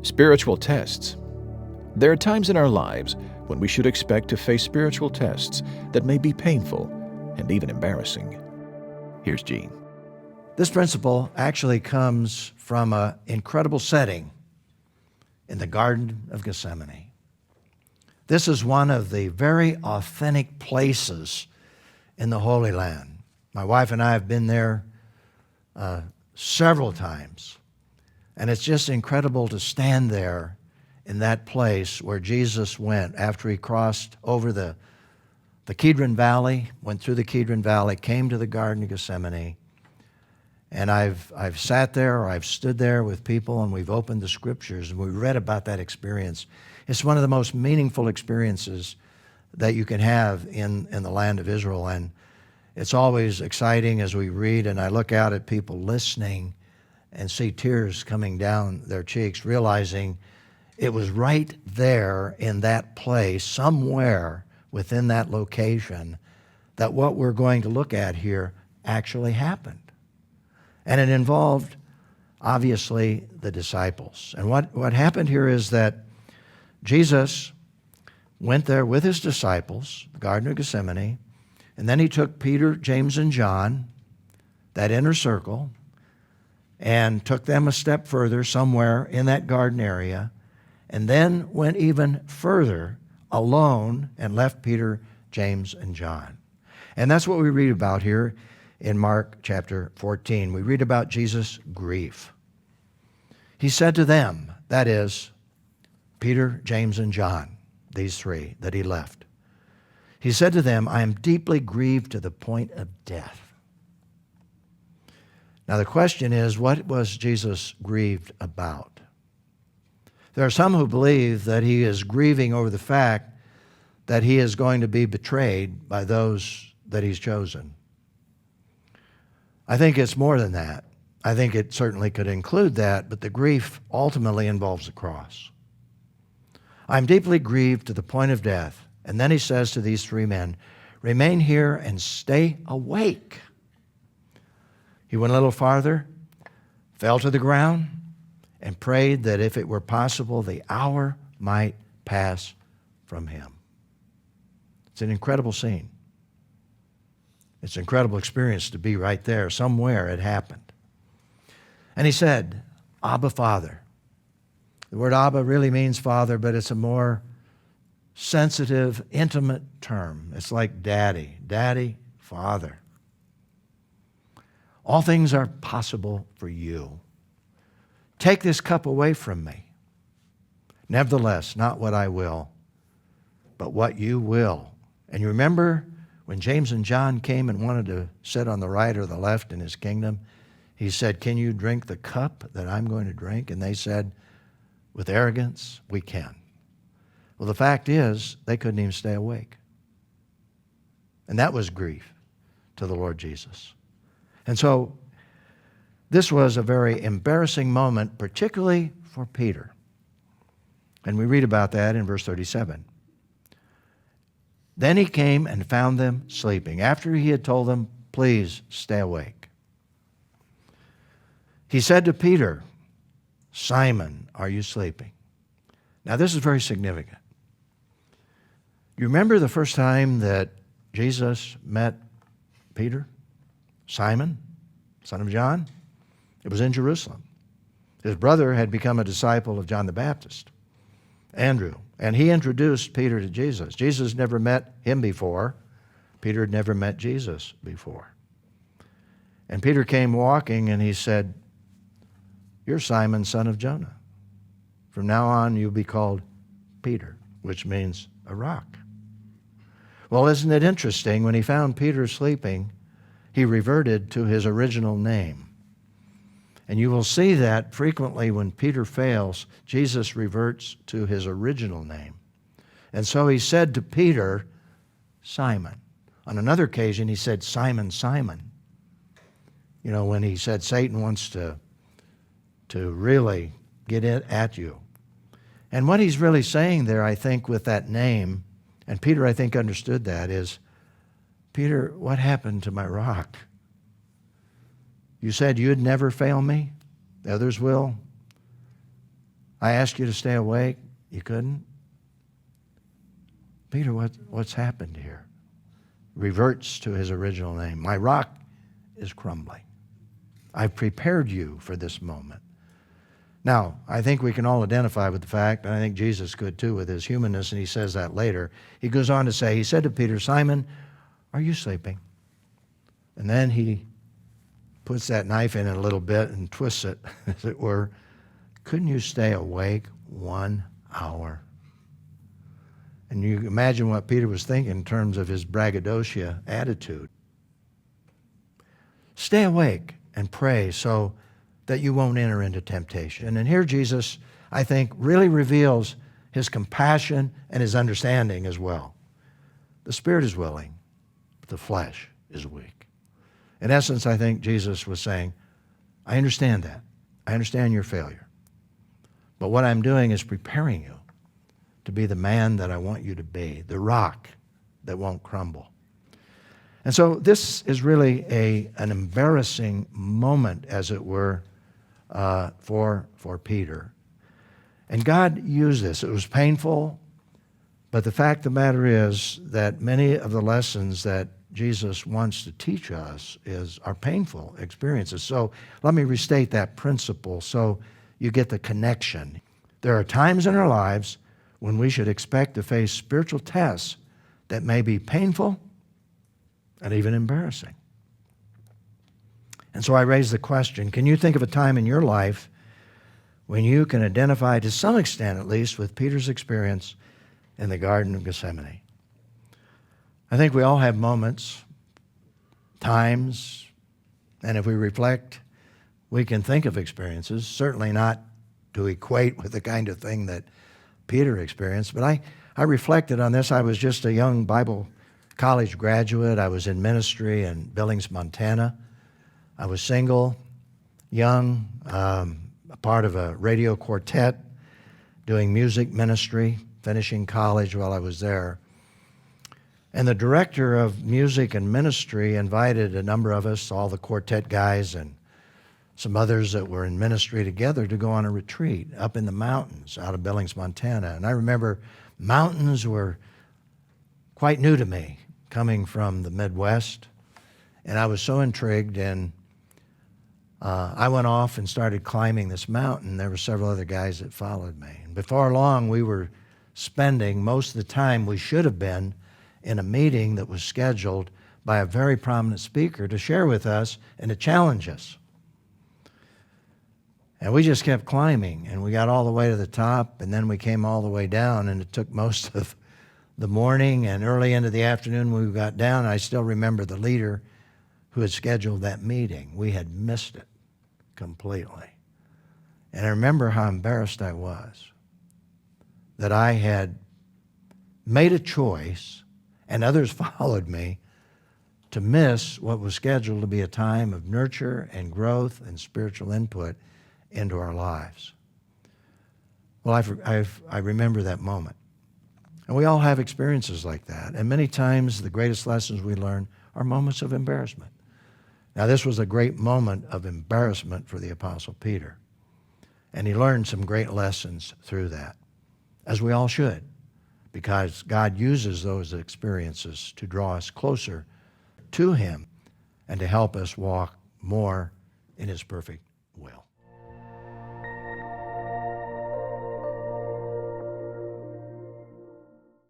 Spiritual tests. There are times in our lives when we should expect to face spiritual tests that may be painful and even embarrassing. Here's Gene. This principle actually comes from an incredible setting in the Garden of Gethsemane. This is one of the very authentic places in the Holy Land. My wife and I have been there several times, and it's just incredible to stand there in that place where Jesus went after he crossed over the Kidron Valley, went through the Kidron Valley, came to the Garden of Gethsemane. And I've sat there or I've stood there with people and we've opened the Scriptures and we read about that experience. It's one of the most meaningful experiences that you can have in the land of Israel. And it's always exciting as we read and I look out at people listening and see tears coming down their cheeks, realizing it was right there in that place, somewhere within that location, that what we're going to look at here actually happened. And it involved, obviously, the disciples. And what happened here is that Jesus went there with his disciples, the Garden of Gethsemane, and then he took Peter, James, and John, that inner circle, and took them a step further somewhere in that garden area, and then went even further alone and left Peter, James, and John. And that's what we read about here in Mark chapter 14. We read about Jesus' grief. He said to them, that is, Peter, James, and John, these three that he left. He said to them, I am deeply grieved to the point of death. Now the question is, what was Jesus grieved about? There are some who believe that he is grieving over the fact that he is going to be betrayed by those that he's chosen. I think it's more than that. I think it certainly could include that, but the grief ultimately involves the cross. I'm deeply grieved to the point of death. And then he says to these three men, remain here and stay awake. He went a little farther, fell to the ground, and prayed that if it were possible, the hour might pass from him. It's an incredible scene. It's an incredible experience to be right there. Somewhere it happened. And he said, Abba, Father. The word Abba really means father, but it's a more sensitive, intimate term. It's like daddy. Daddy, Father. All things are possible for you. Take this cup away from me. Nevertheless, not what I will, but what you will. And you remember when James and John came and wanted to sit on the right or the left in his kingdom, he said, can you drink the cup that I'm going to drink? And they said, with arrogance, we can. Well, the fact is, they couldn't even stay awake. And that was grief to the Lord Jesus. And so this was a very embarrassing moment, particularly for Peter. And we read about that in verse 37. Then he came and found them sleeping, after he had told them, please stay awake. He said to Peter, Simon, are you sleeping? Now this is very significant. You remember the first time that Jesus met Peter? Simon, son of John? It was in Jerusalem. His brother had become a disciple of John the Baptist, Andrew, and he introduced Peter to Jesus. Jesus never met him before. Peter had never met Jesus before. And Peter came walking and he said, you're Simon, son of Jonah. From now on, you'll be called Peter, which means a rock. Well, isn't it interesting? When he found Peter sleeping, he reverted to his original name. And you will see that frequently when Peter fails, Jesus reverts to his original name. And so he said to Peter, Simon. On another occasion, he said, Simon, Simon. You know, when he said Satan wants to really get at you. And what he's really saying there, I think, with that name, and Peter, I think, understood that, is, Peter, what happened to my rock? You said you'd never fail me. The others will. I asked you to stay awake. You couldn't? Peter, what's happened here? Reverts to his original name. My rock is crumbling. I've prepared you for this moment. Now, I think we can all identify with the fact, and I think Jesus could too with his humanness, and he says that later. He goes on to say, he said to Peter, Simon, are you sleeping? And then he puts that knife in it a little bit and twists it, as it were. Couldn't you stay awake 1 hour? And you imagine what Peter was thinking in terms of his braggadocio attitude. Stay awake and pray so that you won't enter into temptation. And here Jesus, I think, really reveals his compassion and his understanding as well. The spirit is willing, but the flesh is weak. In essence, I think Jesus was saying, I understand that. I understand your failure. But what I'm doing is preparing you to be the man that I want you to be, the rock that won't crumble. And so this is really an embarrassing moment, as it were, for Peter. And God used this. It was painful, but the fact of the matter is that many of the lessons that Jesus wants to teach us are painful experiences. So let me restate that principle so you get the connection. There are times in our lives when we should expect to face spiritual tests that may be painful and even embarrassing. And so I raise the question, can you think of a time in your life when you can identify, to some extent at least, with Peter's experience in the Garden of Gethsemane? I think we all have moments, times, and if we reflect, we can think of experiences, certainly not to equate with the kind of thing that Peter experienced. But I reflected on this. I was just a young Bible college graduate. I was in ministry in Billings, Montana. I was single, young, a part of a radio quartet, doing music ministry, finishing college while I was there. And the director of music and ministry invited a number of us, all the quartet guys and some others that were in ministry together, to go on a retreat up in the mountains out of Billings, Montana. And I remember mountains were quite new to me, coming from the Midwest. And I was so intrigued, and I went off and started climbing this mountain. There were several other guys that followed me. And before long, we were spending most of the time we should have been in a meeting that was scheduled by a very prominent speaker to share with us and to challenge us. And we just kept climbing, and we got all the way to the top, and then we came all the way down, and it took most of the morning and early into the afternoon when we got down. I still remember the leader who had scheduled that meeting. We had missed it completely. And I remember how embarrassed I was that I had made a choice, and others followed me, to miss what was scheduled to be a time of nurture and growth and spiritual input into our lives. Well, I remember that moment. And we all have experiences like that. And many times the greatest lessons we learn are moments of embarrassment. Now, this was a great moment of embarrassment for the Apostle Peter. And he learned some great lessons through that, as we all should, because God uses those experiences to draw us closer to him and to help us walk more in his perfect